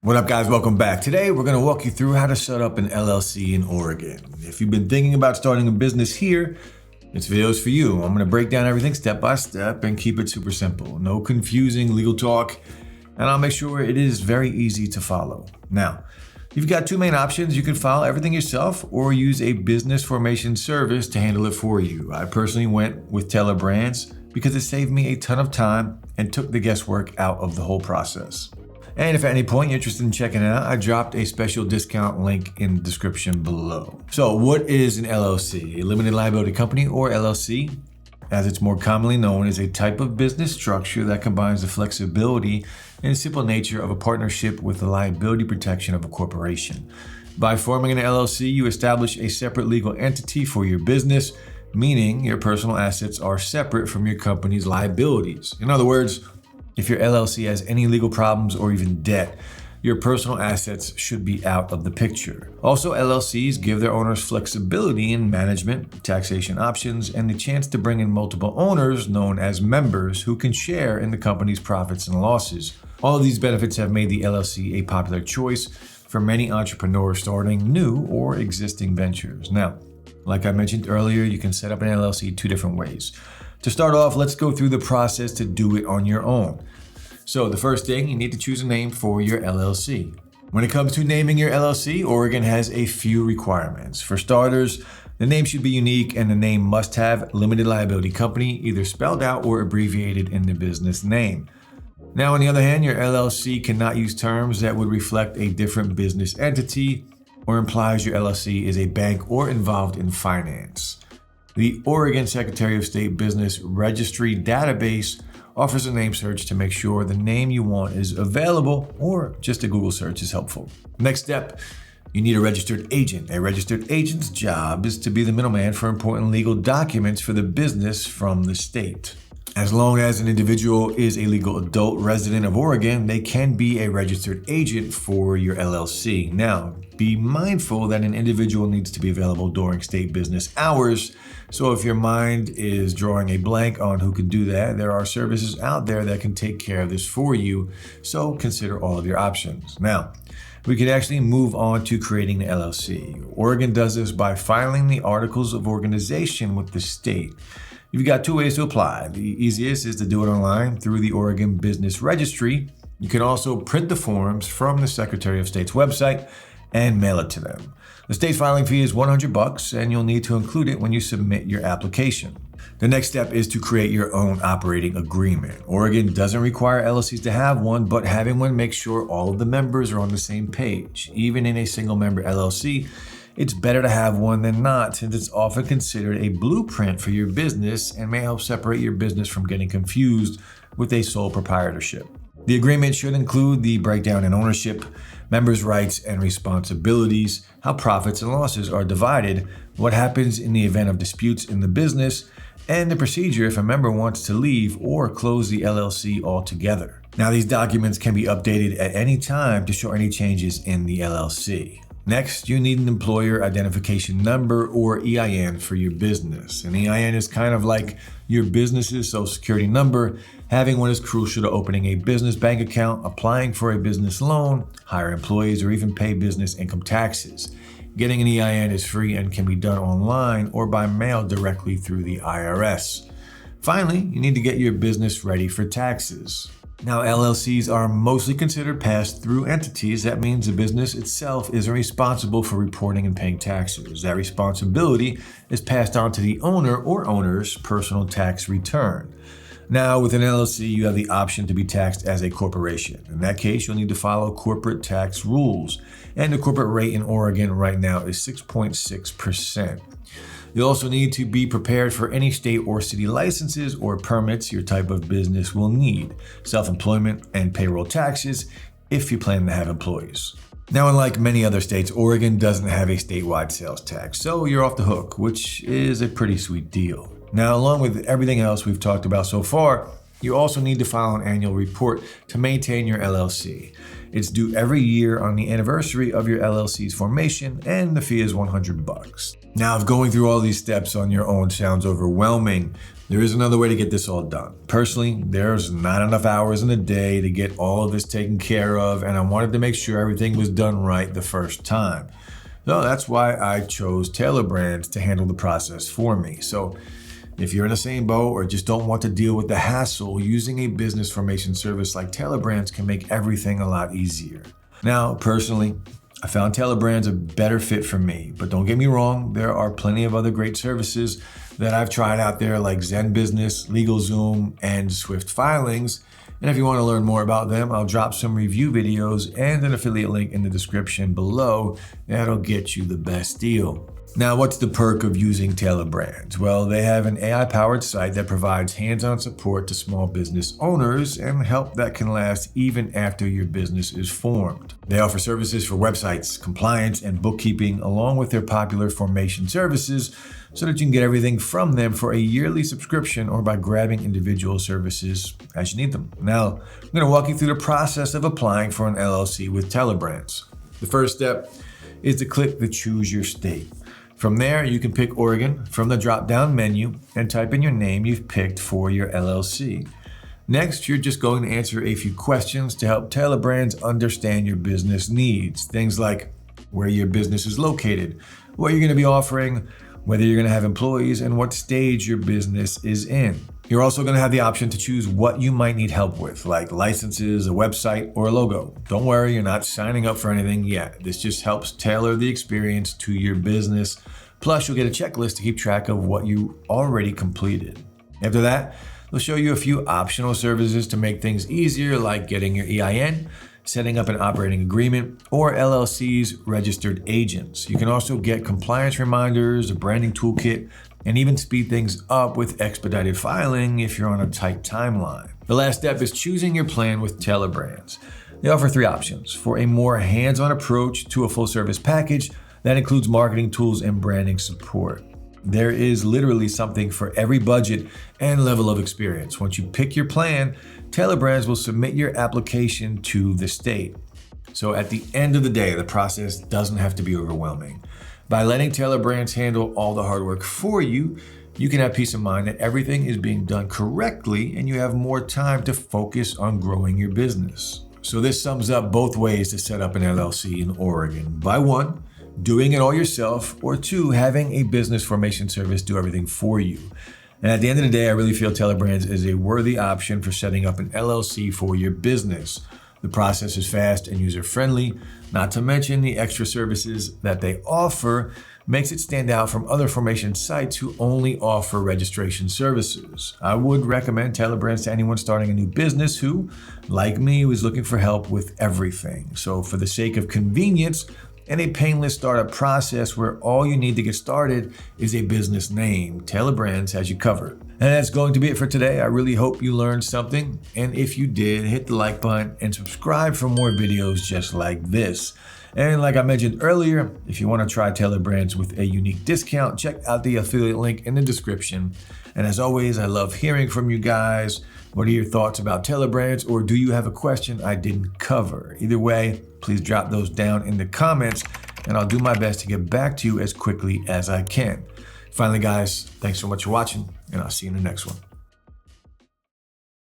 What up, guys? Welcome back. Today, we're going to walk you through how to set up an LLC in Oregon. If you've been thinking about starting a business here, this video is for you. I'm going to break down everything step by step and keep it super simple. No confusing legal talk, and I'll make sure it is very easy to follow. Now, you've got two main options. You can file everything yourself or use a business formation service to handle it for you. I personally went with Tailor Brands because it saved me a ton of time and took the guesswork out of the whole process. And if at any point you're interested in checking it out, I dropped a special discount link in the description below. So what is an LLC? A limited liability company, or LLC, as it's more commonly known, is a type of business structure that combines the flexibility and simple nature of a partnership with the liability protection of a corporation. By forming an LLC, you establish a separate legal entity for your business, meaning your personal assets are separate from your company's liabilities. In other words, if your LLC has any legal problems or even debt, your personal assets should be out of the picture. Also, LLCs give their owners flexibility in management, taxation options, and the chance to bring in multiple owners known as members who can share in the company's profits and losses. All of these benefits have made the LLC a popular choice for many entrepreneurs starting new or existing ventures. Now, like I mentioned earlier, you can set up an LLC two different ways. To start off, let's go through the process to do it on your own. So the first thing, you need to choose a name for your LLC. When it comes to naming your LLC, Oregon has a few requirements. For starters, the name should be unique and the name must have limited liability company either spelled out or abbreviated in the business name. Now, on the other hand, your LLC cannot use terms that would reflect a different business entity or implies your LLC is a bank or involved in finance. The Oregon Secretary of State Business Registry database offers a name search to make sure the name you want is available, or just a Google search is helpful. Next step, you need a registered agent. A registered agent's job is to be the middleman for important legal documents for the business from the state. As long as an individual is a legal adult resident of Oregon, they can be a registered agent for your LLC. Now, be mindful that an individual needs to be available during state business hours. So if your mind is drawing a blank on who can do that, there are services out there that can take care of this for you. So consider all of your options. Now, we could actually move on to creating the LLC. Oregon does this by filing the articles of organization with the state. You've got two ways to apply. The easiest is to do it online through the Oregon Business Registry. You can also print the forms from the Secretary of State's website and mail it to them. The state filing fee is $100, and you'll need to include it when you submit your application. The next step is to create your own operating agreement. Oregon doesn't require LLCs to have one, but having one makes sure all of the members are on the same page. Even in a single member LLC, it's better to have one than not, since it's often considered a blueprint for your business and may help separate your business from getting confused with a sole proprietorship. The agreement should include the breakdown in ownership, members' rights and responsibilities, how profits and losses are divided, what happens in the event of disputes in the business, and the procedure if a member wants to leave or close the LLC altogether. Now, these documents can be updated at any time to show any changes in the LLC. Next, you need an employer identification number, or EIN, for your business. An EIN is kind of like your business's social security number. Having one is crucial to opening a business bank account, applying for a business loan, hire employees, or even pay business income taxes. Getting an EIN is free and can be done online or by mail directly through the IRS. Finally, you need to get your business ready for taxes. Now, LLCs are mostly considered pass-through entities. That means the business itself isn't responsible for reporting and paying taxes. That responsibility is passed on to the owner or owner's personal tax return. Now, with an LLC, you have the option to be taxed as a corporation. In that case, you'll need to follow corporate tax rules. And the corporate rate in Oregon right now is 6.6%. You'll also need to be prepared for any state or city licenses or permits your type of business will need, self-employment and payroll taxes if you plan to have employees. Now, unlike many other states, Oregon doesn't have a statewide sales tax, so you're off the hook, which is a pretty sweet deal. Now, along with everything else we've talked about so far, you also need to file an annual report to maintain your LLC. It's due every year on the anniversary of your LLC's formation, and the fee is $100. Now, if going through all these steps on your own sounds overwhelming, there is another way to get this all done. Personally, there's not enough hours in a day to get all of this taken care of, and I wanted to make sure everything was done right the first time. So that's why I chose Tailor Brands to handle the process for me. So if you're in the same boat or just don't want to deal with the hassle, using a business formation service like Tailor Brands can make everything a lot easier. Now, personally, I found Tailor Brands a better fit for me, but don't get me wrong, there are plenty of other great services that I've tried out there like ZenBusiness, LegalZoom, and Swift Filings. And if you want to learn more about them, I'll drop some review videos and an affiliate link in the description below. That'll get you the best deal. Now, what's the perk of using Tailor Brands? Well, they have an AI-powered site that provides hands-on support to small business owners and help that can last even after your business is formed. They offer services for websites, compliance, and bookkeeping, along with their popular formation services, so that you can get everything from them for a yearly subscription or by grabbing individual services as you need them. Now, I'm going to walk you through the process of applying for an LLC with Tailor Brands. The first step is to click the Choose Your State. From there, you can pick Oregon from the drop-down menu and type in your name you've picked for your LLC. Next, you're just going to answer a few questions to help Tailor Brands understand your business needs. Things like where your business is located, what you're going to be offering, whether you're going to have employees, and what stage your business is in. You're also going to have the option to choose what you might need help with, like licenses, a website, or a logo. Don't worry, you're not signing up for anything yet. This just helps tailor the experience to your business. Plus, you'll get a checklist to keep track of what you already completed. After that, they'll show you a few optional services to make things easier, like getting your EIN, setting up an operating agreement, or LLC's registered agents. You can also get compliance reminders, a branding toolkit, and even speed things up with expedited filing if you're on a tight timeline. The last step is choosing your plan with Tailor Brands. They offer 3 options: for a more hands-on approach to a full-service package that includes marketing tools and branding support. There is literally something for every budget and level of experience. Once you pick your plan, Tailor Brands will submit your application to the state. So at the end of the day, the process doesn't have to be overwhelming. By letting Tailor Brands handle all the hard work for you, you can have peace of mind that everything is being done correctly and you have more time to focus on growing your business. So this sums up both ways to set up an LLC in Oregon. By 1, doing it all yourself, or 2, having a business formation service do everything for you. And at the end of the day, I really feel Tailor Brands is a worthy option for setting up an LLC for your business. The process is fast and user-friendly, not to mention the extra services that they offer makes it stand out from other formation sites who only offer registration services. I would recommend Tailor Brands to anyone starting a new business who, like me, was looking for help with everything. So for the sake of convenience and a painless startup process where all you need to get started is a business name, Tailor Brands has you covered. And that's going to be it for today. I really hope you learned something. And if you did, hit the like button and subscribe for more videos just like this. And like I mentioned earlier, if you want to try Tailor Brands with a unique discount, check out the affiliate link in the description. And as always, I love hearing from you guys. What are your thoughts about Tailor Brands, or do you have a question I didn't cover? Either way, please drop those down in the comments and I'll do my best to get back to you as quickly as I can. Finally, guys, thanks so much for watching, and I'll see you in the next one.